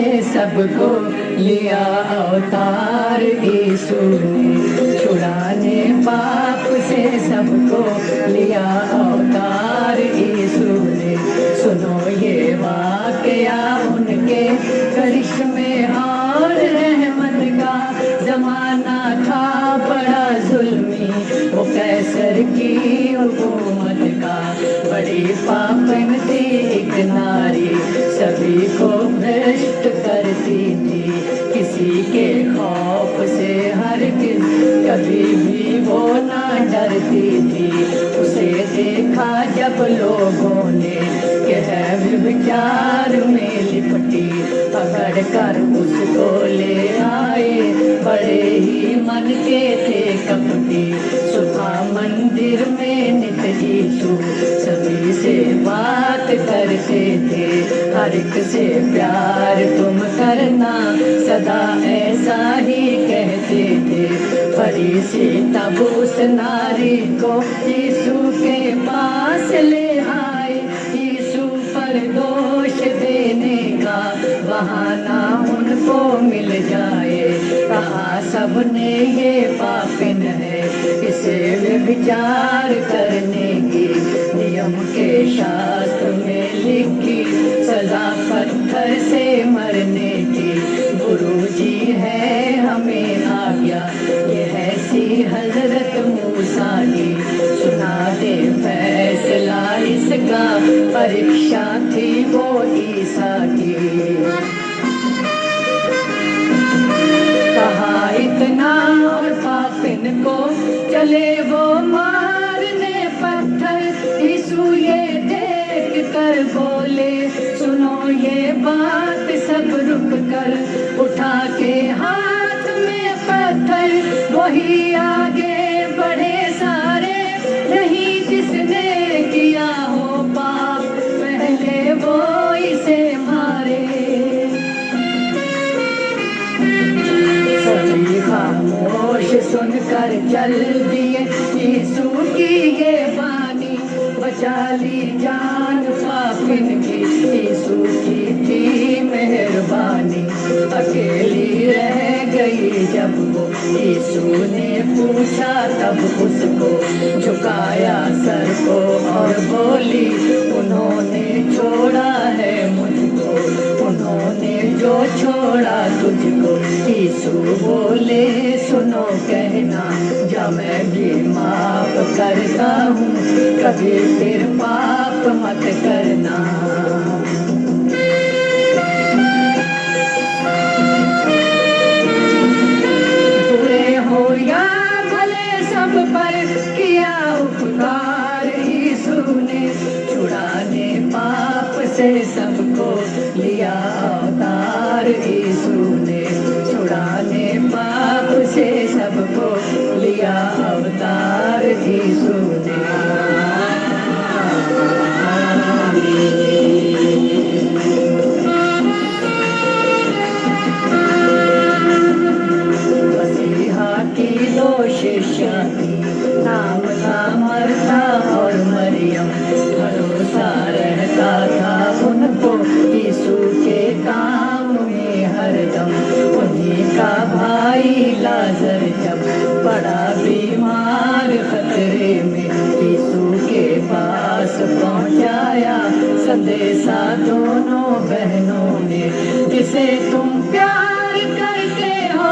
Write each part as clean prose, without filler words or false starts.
से सबको लिया अवतार यीशु ने, छुड़ाने पाप से सबको लिया अवतार यीशु ने। सुनो ये वाकया उनके करिश्मे और रहमत का, जमाना था बड़ा जुल्मी वो कैसर की हुकूमत का। बड़ी पापन थी एक नारी, सभी को भ्रष्ट करती थी, किसी के खौफ से हरगिज़ कभी भी वो ना डरती थी। उसे देखा जब लोगों ने कि है व्यभिचार में लिपटी, पकड़ कर उसको ले आए, बड़े ही मन के थे कपटी। सुबह मंदिर में नित यीशु सभी से बात करते थे, हर एक से प्यार तुम करना सदा ऐसा ही कहते थे। फरीसी तब उस नारी को यीशु के पास ले आए, यीशु पर दोष देने का बहाना उनको मिल जाए। कहा सबने ये पापिन है, इसे व्यभिचार करने की नियम के शास्त्र में लिखी सजा पत्थर से मरने की। गुरुजी है हमें आज्ञा, ये है सी हजरत मूसा की, सुना दे फैसला इसका, परीक्षा थी वो ईसा की। कहा इतना और पापिन को चले वो मारने पत्थर, यीशु ये देख कर बोले सुनो ये बात सब रुक कर। उठा के हाथ में पत्थर वही आगे बढ़े सारे, नहीं जिसने किया हो पाप पहले वो इसे मारे। सभी खामोश सुनकर चल दिए यीशु की ये वाणी, बचा ली जान पापिन की यीशु की थी मेहरबानी। अकेली रह गई जब वो यीशु ने पूछा तब उसको, झुकाया सर को और बोली उन्होंने छोड़ा है मुझको, उन्होंने जो छोड़ा तुझको। यीशु बोले सुनो कहना, जा मैं भी माफ करता हूँ, कभी फिर पाप मत करना। बुरे हो या भले सब पर किया उपकार यीशु ने, छुड़ाने पाप से सबको लिया अवतार यीशु ने, छुड़ाने पाप से सबको लिया अवतार यीशु ने। मसीहा की दो शिष्या थी, नाम था मरथा और मरियम, भरोसा रहता था उनको यीशु के काम में हरदम। उन्हीं का भाई लाजर जब बड़ा बीमार खतरे में, यीशु के पास पहुंचाया संदेशा दोनों बहनों ने, जिसे तुम प्यार करते हो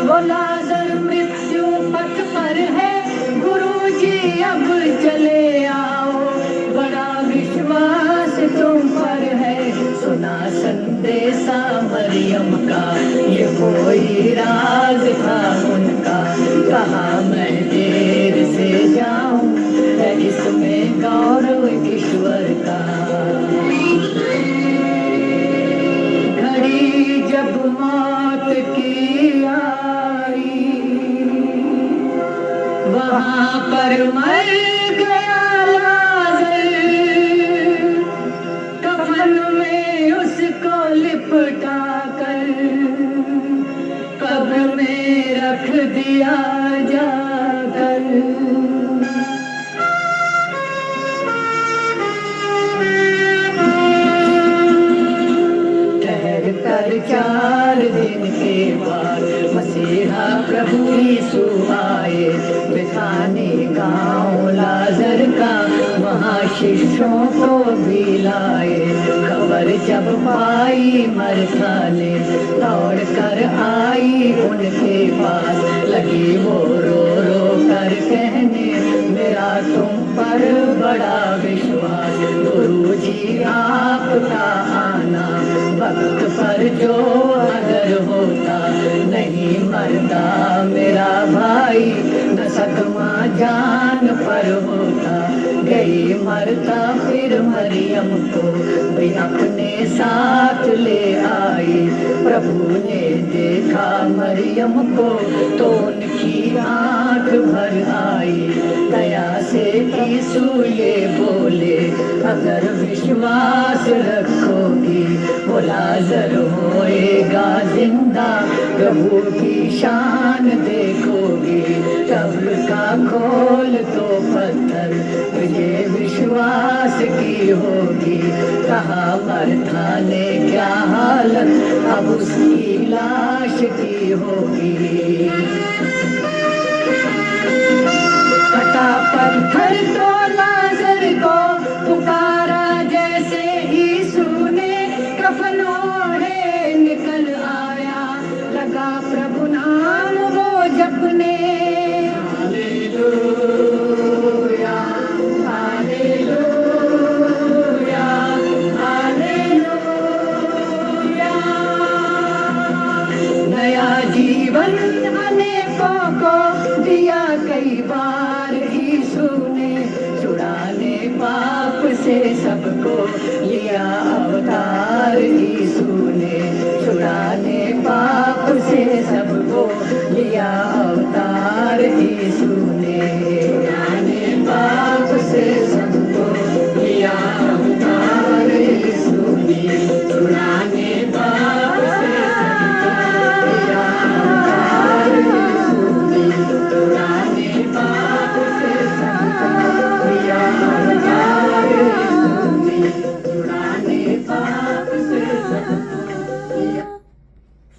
वो लाजर मृत्यु पथ पर है, गुरुजी अब चले आओ, बड़ा विश्वास तुम पर है। सुना संदेशा मरियम का, ये कोई राज था उनका, कहा मैं देर से जाऊं है इसमें गौरव ईश्वर का। घड़ी जब मौत की आई, वहाँ पर मर गया लाजर, कफन में उसको लिपटा कर कब्र में रख दिया जाकर। ठहर कर पर 4 दिन के बाद मसीहा प्रभु यीशु आए। बिठाने गाँव लाजर का वहाँ शिष्यों को भी लाए। खबर जब पाई मरथा ने दौड़ कर आई उनके पास। लगी वो रो रो कर कहने मेरा तुम पर बड़ा विश्वास। गुरु जी आपका आना वक्त पर जो अगर होता नहीं मरता मेरा भाई न सकमा जान पर होता। गई मरता फिर मरियम को भी अपने साथ ले आई। प्रभु ने देखा मरियम को तो उनकी आँख भर आई। दया से यीशु ये बोले अगर विश्वास रखोगी वो लाजर होएगा जिंदा। प्रभु की शान देखोगी कब्र का खोल तो पत्थर ये विश्वास की होगी। कहा मरथा ने क्या हालत अब उसकी लाश की होगी। कटा पत्थर तो लाजर को पुकारा जैसे यीशु ने कफन ओढ़े निकल आया। लगा प्रभु नाम वो जपने। Hallelujah hallelujah hallelujah. नया जीवन अनेकों को दिया कई बार यीशु ने। छुड़ाने पाप से सबको लिया अवतार यीशु ने। छुड़ाने पाप से सबको लिया